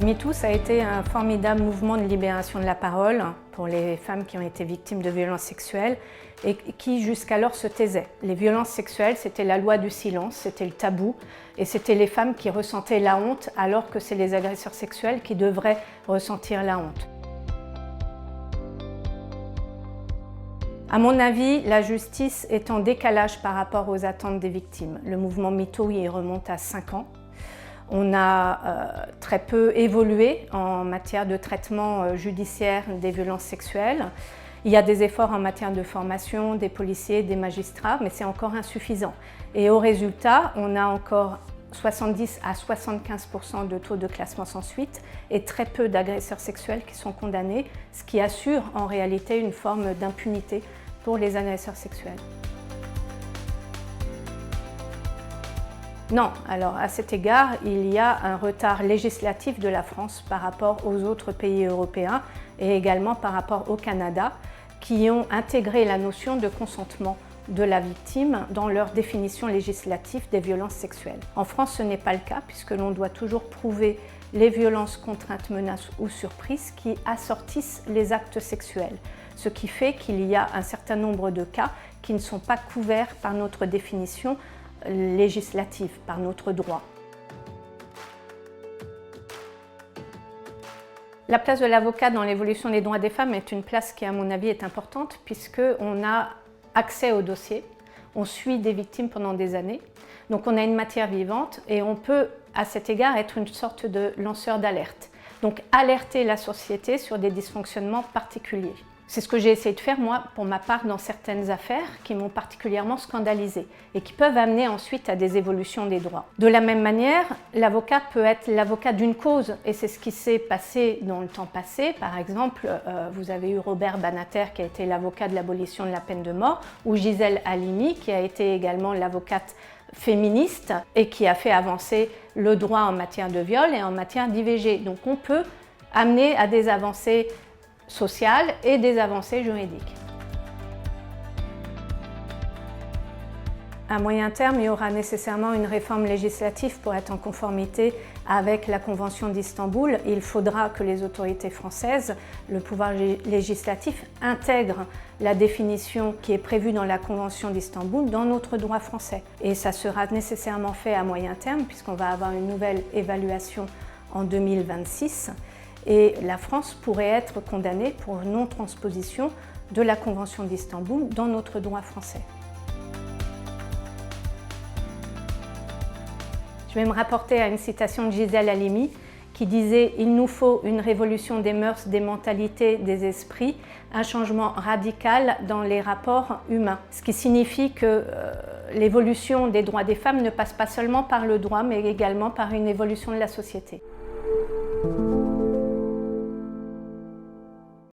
MeToo, ça a été un formidable mouvement de libération de la parole pour les femmes qui ont été victimes de violences sexuelles et qui jusqu'alors se taisaient. Les violences sexuelles, c'était la loi du silence, c'était le tabou et c'était les femmes qui ressentaient la honte alors que c'est les agresseurs sexuels qui devraient ressentir la honte. À mon avis, la justice est en décalage par rapport aux attentes des victimes. Le mouvement MeToo y remonte à 5 ans. On a très peu évolué en matière de traitement judiciaire des violences sexuelles. Il y a des efforts en matière de formation des policiers, des magistrats, mais c'est encore insuffisant. Et au résultat, on a encore 70 à 75% de taux de classement sans suite et très peu d'agresseurs sexuels qui sont condamnés, ce qui assure en réalité une forme d'impunité pour les agresseurs sexuels. Non, alors à cet égard, il y a un retard législatif de la France par rapport aux autres pays européens et également par rapport au Canada qui ont intégré la notion de consentement de la victime dans leur définition législative des violences sexuelles. En France, ce n'est pas le cas puisque l'on doit toujours prouver les violences, contraintes, menaces ou surprises qui assortissent les actes sexuels, ce qui fait qu'il y a un certain nombre de cas qui ne sont pas couverts par notre définition législative, par notre droit. La place de l'avocat dans l'évolution des droits des femmes est une place qui, à mon avis, est importante puisqu'on a accès au dossier, on suit des victimes pendant des années, donc on a une matière vivante et on peut, à cet égard, être une sorte de lanceur d'alerte. Donc alerter la société sur des dysfonctionnements particuliers. C'est ce que j'ai essayé de faire, moi, pour ma part, dans certaines affaires qui m'ont particulièrement scandalisée et qui peuvent amener ensuite à des évolutions des droits. De la même manière, l'avocat peut être l'avocat d'une cause et c'est ce qui s'est passé dans le temps passé. Par exemple, vous avez eu Robert Banater qui a été l'avocat de l'abolition de la peine de mort ou Gisèle Halimi qui a été également l'avocate féministe et qui a fait avancer le droit en matière de viol et en matière d'IVG. Donc on peut amener à des avancées sociales et des avancées juridiques. À moyen terme, il y aura nécessairement une réforme législative pour être en conformité avec la Convention d'Istanbul. Il faudra que les autorités françaises, le pouvoir législatif, intègrent la définition qui est prévue dans la Convention d'Istanbul dans notre droit français. Et ça sera nécessairement fait à moyen terme puisqu'on va avoir une nouvelle évaluation en 2026. Et la France pourrait être condamnée pour non-transposition de la Convention d'Istanbul dans notre droit français. Je vais me rapporter à une citation de Gisèle Halimi qui disait « Il nous faut une révolution des mœurs, des mentalités, des esprits, un changement radical dans les rapports humains ». Ce qui signifie que l'évolution des droits des femmes ne passe pas seulement par le droit, mais également par une évolution de la société.